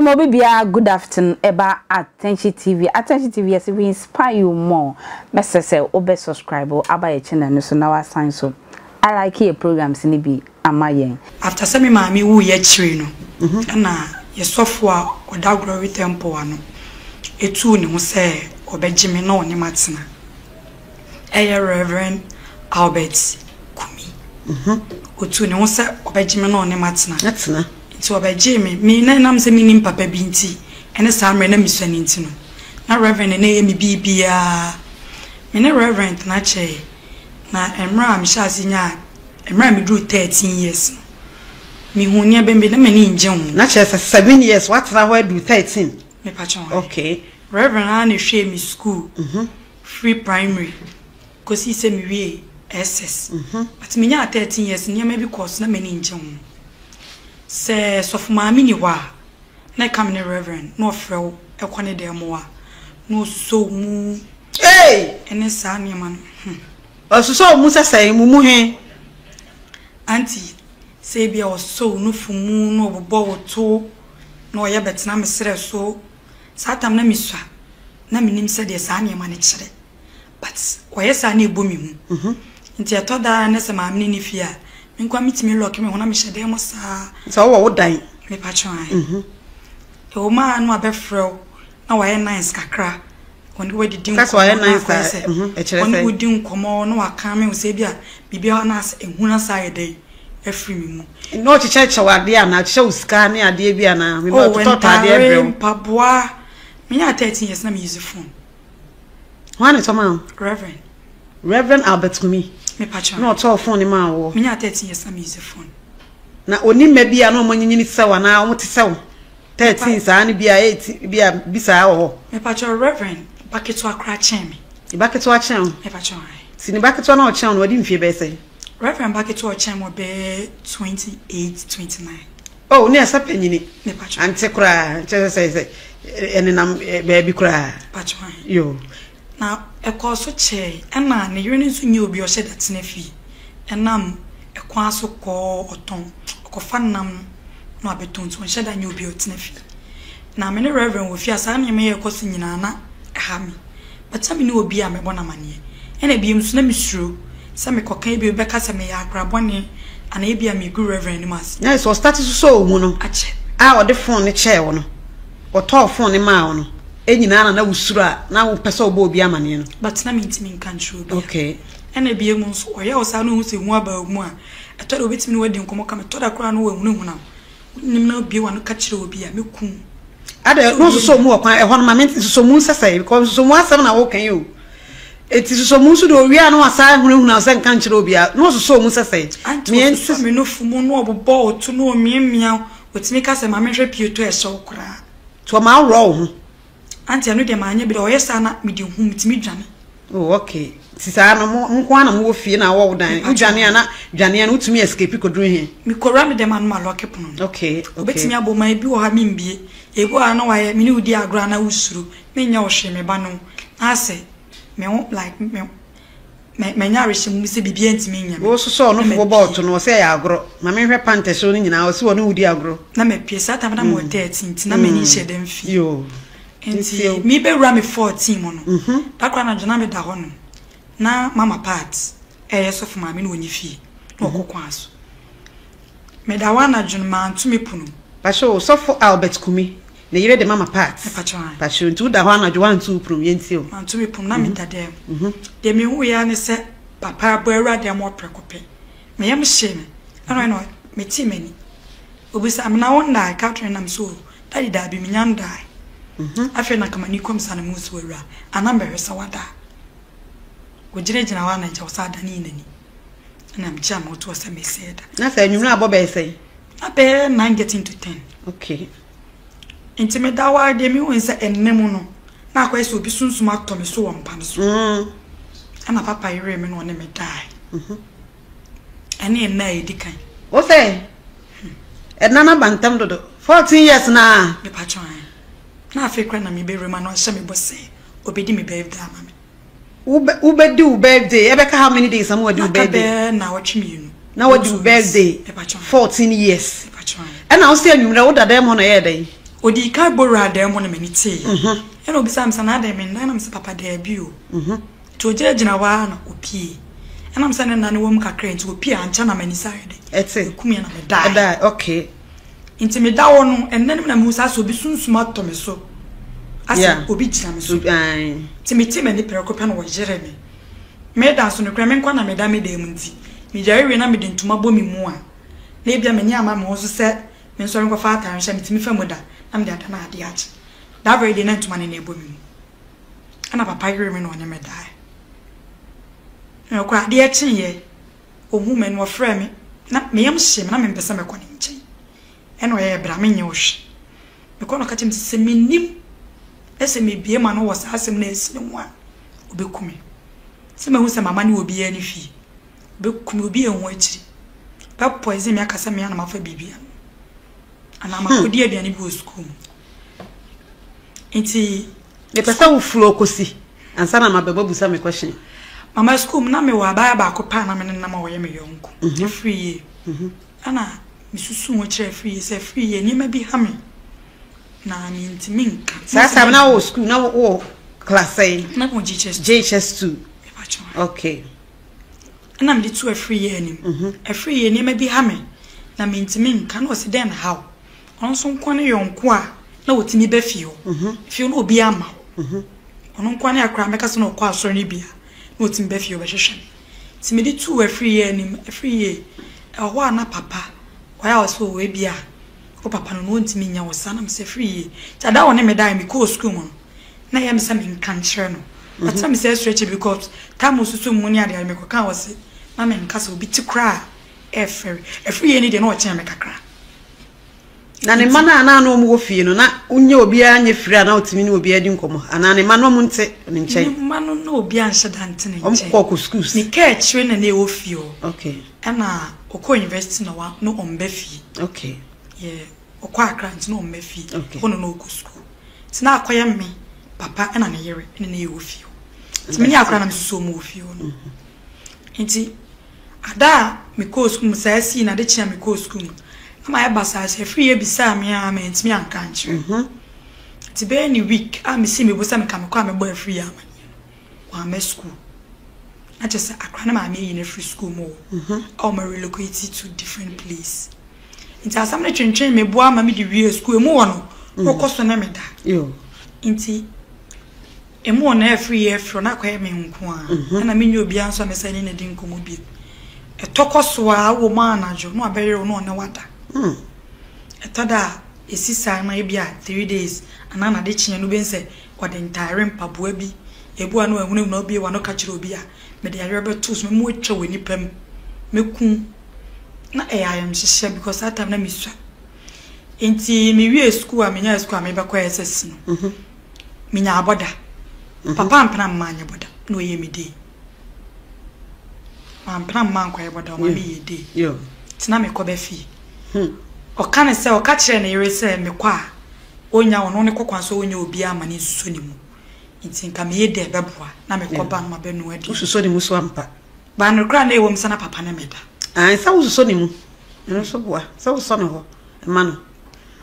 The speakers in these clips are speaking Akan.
Memo bibia good afternoon eba Attention TV. Attention TV yes we inspire you more. Message say obe subscribe or aba your channel no so now I sign so. I like your programs ni bi amayen. After say me mami wo ye chire no. Na ye sofo a oda glory temple ano. Etu ni ho say obegime na oni matena. Eye Reverend Albert Kumi. Otu ni ho say obegime na oni matena. Matena. So obegime me na nam say minim papa bi nti ene sa amre na misani nti no. Na Reverend na ye mi bibia. Me na Reverend na che na emra mi shasi nya emra mi do 13 years mi hunya bembe na mani nje hu na che 7 years what na where do 13 me pachon okay Reverend na hwe mi school free primary kosi se mi wie SS but me nya 13 years nya me bi course na mani nje hu se sof maami ni wa na come ne Reverend no frɛ ekone dem wa no so mu ene sa ne man Osuso musa say mumu he auntie say bia oso no fumu no obobo woto no ye betena mesere so satam na miswa na minim se de sa ne ma ne kire but oye sa na ebomi hu nti etoda na se ma amni ni fia menkwa mitimi lock me hona me hyede mo sa so wo dan me patron e o ma no abefrɛ na waye nice kakra when we did that's why nice when we didn't come on no akame we say bia bibia na ehuna side dey afri mi mu no chicheche wade ana chiche usika ne ade bia na me no to ade ebrem paboa me ya 13 years na me use phone wane to ma Reverend Albert Kumi me patron no to phone ma wo me ya 13 years na me use phone na oni ma bia no manyini sewa na wo te sewa 13 sa ne bia 8 bia bisa wo me patron Reverend Baketo akra chen me. Baketo a chen. E pa chen. Si ni baketo na o chen no wadi mfie be say. Reverend Baketo chen mo be 28 29. Oh, ni asa panyini. Me pa chen. Ante kura, say ene nam baby kura. Pa chen. Yo. Na e ko so che, e na ne yere nso nyi obi o she dat na fi. Enam e kwa so ko oton. Ko fa nam no abeton so she da nyi obi o tena fi. Na me ne Reverend wo fi asa na me ye ko so nyina na hami but some no obi a me bona mane ena biem so na misuro se me kokan bi be ka se me ya akrabone ana e bia me gu Reverend mas na so start so mu no ache o de phone ne chair wo no o to phone ne ma wo no enyina na wusuro a na wo pese obo obi amane no but na me ntimi nkan chiro bi okay ena biem so o ya o sa no hu se hu aba mu a eto de obetimi no wadi nkomo ka me to da kura no wa hunu nim na obi wa no ka chiro obi a me kun Ada no so mu okwan e ho no ma ment so mu sesai because so mu asem na wo kan yo eti so mu so do wi anu asa hunu na se nkan kire obi a no so mu sesai me so me no fumu no obobo otu no miemia otimi ka se ma me hwe pieto e so kura to ma ro ho anti anu de ma anya bi de oyesa na me de hu mitimi dwane oh okay sisa no nko na mo wo fie na wo dan udwane ana dwane ana utumi escape kodru he mi kora me de ma no ma lock pono okay obetimi aboma bi wo ha mi mbie ego ana wa ye mini udi agro na usuru me nya wo hwe me ba no ase me like me nya rehye mu se bibia ntimi nya me wo so no fo ball to no se ya agro ma me hwe pante so no nyina wo se wo no udi agro na me pie sa ta na mo 13 na me ni hye dem fi yo enti mi be wura me 14 mo no takwa na jona me da ho no na mama part yeso fu ma me no nyi fi no kokwa so me da wa na jona ma ntumi punu ba so for Albert Kumi ne yire de mama part pa so ntu da ho na jo 1 2 prum yenti o ma ntumi pum na me da dem de me hu ya ne se papa bo awrade mo prekope me yam hye me ano no me ti mani obisa am na won dai Catherine am so daddy da bi me nyam dai afi na kama ni kom sana musu wura anamba hwesa wada gojirejina wa na je osada ni nani na mcha ma oto se me seda na sa nwunu abo be sei abe 9 getting to 10 okay intime dawa de mi won se ennemu no na akwa se obi sunsum atome so wo mpa so ana papa yire me no ne me dai ani na edikan o se edna na bantam dodo 14 years na me patron na afekra na me be rema no hye me bose obedi me birthday ama me ube do birthday ebeka how many days am we do birthday na watch me you na we do birthday 14 years and I say anwumre wo dada mo na ye dey odi ka bora da mo na mani tie e no bisa am sana da me na am se papa da bi o to gina wa na opie e na am se na ne wom kakra nti opie ancha na mani side etse kum ya na me da okay nti me da wo no enne na me sa so bi sunsuma to me so asa obi gina me so nti me ti me ni prekopa na wo jere me da so no kra me nkwa na me da me da mu nti me jare we na me de ntuma bo me mu a na ebia me ni ama me wo so se me so nko fa atan hye me ti me fa mu da na me da na ade ache da very day na ntuma ne na ebo me mu ana papa yire me no ne me da no kwa ade ache ye ohu me no frɛ me na me yam hye me na me mpesa me kɔ ne nkyɛn eno ye bra me nye ohwe me kɔ no ka kyem se me nim ese me bie ma no wɔ sa asem na esi ne mu a obekumi se me hu se mama ne obi ya ne fi obekumi obi enwo akiri ba poison me akasa me ana mafa bibia ana makodi aduane bi wɔ school nti le pesa wo flow kosi ansa na mabeba busa me question mama school na me wa ba ba ko pa na me na ma wo ye me yonko free ana misusu wo kire free se free ni ma bi ha me na mi ntimi nka sasa na wo school na wo class A na ko JHS2 okay na me to a free anim a free ni ma bi ha me na mi ntimi nka na o se den how onso nko ne yonko a na wotimi ba fio fio no obi ama ono nko ne akra meka so no kwa asoro ni bia na wotimi ba fio ba hwehwe ti me di to a free anim a free ho na papa why was so we bia o papa no ntimi nya wo sana me se free ta da woni me dai me ko school mo na ya me se me nkan kire no but me say stretch because time osusu mu ni ade me ko kan wo se na me nka se obi ti kra e free ni de no o chen me kakra na ne mana ana no mu wo fie no na unye obi anye free na otimi ni obi adi nkomo ana ne mano mu nte ne nchen mano no obi anhye dante ne nchen ko schools ni ka chire na ne wo fie o okay ana okọ university na wa no omba fie okay yeah okọ akrant no omba fie hono no okọ school tina akoye me papa ana ne yere ne ne wo fie ti me ni akra na me so mu wo fie no nti ada me ko school sa si na de chia me ko school ama ya basa se free bisa me a me ntimi anka nchire ti be any week a me si me bosa me ka me kwa me boy free ama wa me school I just akra na ma me in a free school mo or me relocate to different place nti asam na twentwen me boa ma me di wie school mo wono okoso na me da yo nti emo na free year fro na kwa me nko a na me nyo bia nso me sani na di nkomo bi etokoso a wo ma anajo no abere no na wada etada esisa na bia 3 days anana de chinya no bense kwade ntare mpaboa bi ebu anu ehunu na obi wa no ka kire obi a me de arebe tools me mu etwa wani pam meku na ayam hihye because that time na me sua enti me wie school a me nya school a me be kwa SS no me nya aboda papa ampana manya boda no ye me dey ampana man kwa boda o ma me ye dey yo tina me ko be fi o kan se o ka kire na yere se me kwa onya wono ne kokwan so onya obi ama ne susu ni mu nti nka me ye dey beboa na me ko ba no ma be no adi susu ni mu so ampa ba no kra na ewom sana papa na me da sa susu ni mu no so boa sa susu no ho ma no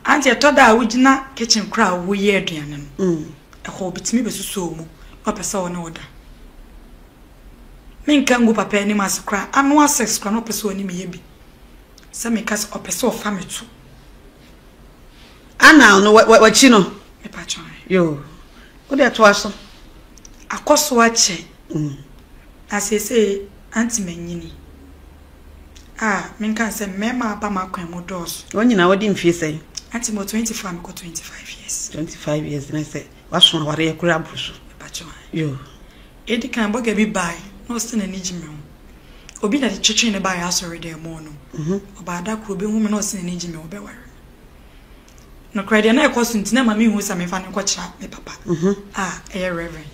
anti etoda wugina kitchen kra wo ye aduane no ho bitimi be susu mu o pesa wo na oda minka ngu papa ni mas kra anu access kra no pesa oni me ye bi sa me kas o pesa o fametu ana no wachi no me pa chon yo o de to aso akoso ache asese anti manyini minka se mema pa makwan mo dos onyina wodi mfie sei anti mo 24 me ko 25 years 25 years na say waso ware yakura brusu me pa chon yo edi kan boga bi bai no stin ani jime obi na chichi ne bai asori de mo no oba ada kro be hu me no stin ani jime obe ware no credit na ekoso ntina ma me hu sa me fa ne ko kira me papa reverend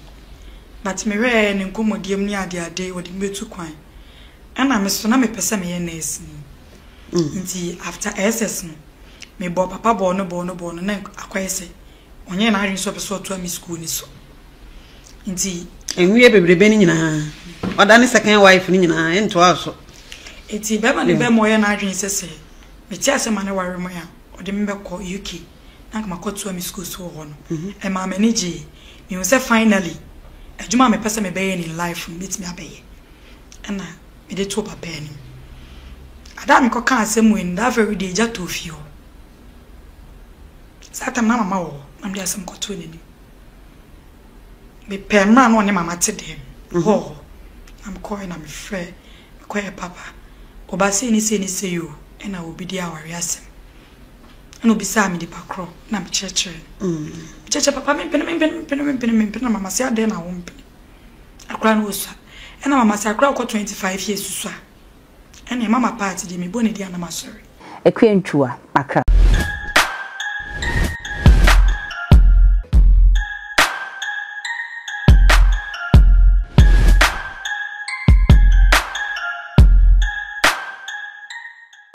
but me re ne nkomodiem ni ade wodi metu kwan ana me so na me pese me ye nurse nti after SS no me bo papa bo no na akwese onye na adwen so peso to ami school ni so nti enwie bebrebe ni nyina oda ne second wife ni nyina ento aso nti beba ne be mo ye na adwen sese me ti ase ma ne ware mo ya odi me be ko UK na kama kɔto mi school so ho no e ma manage me hu say finally adwuma me pese me be in life meet me abeye na me dey to papa ani adam ko kan asem when that very day ja to fio sata na mama wo na me asem ko to ni me perma no ne mama te dem ho am calling am frɛ ko e papa oba say ni say you na obi di aware asem no bisa mi di pakro na me cheche cheche papa me pen mama say ade na wo mpen akra no osa na mama say akra ko 25 years so a na mama party di me boni di na ma sorry Ekwentua Accra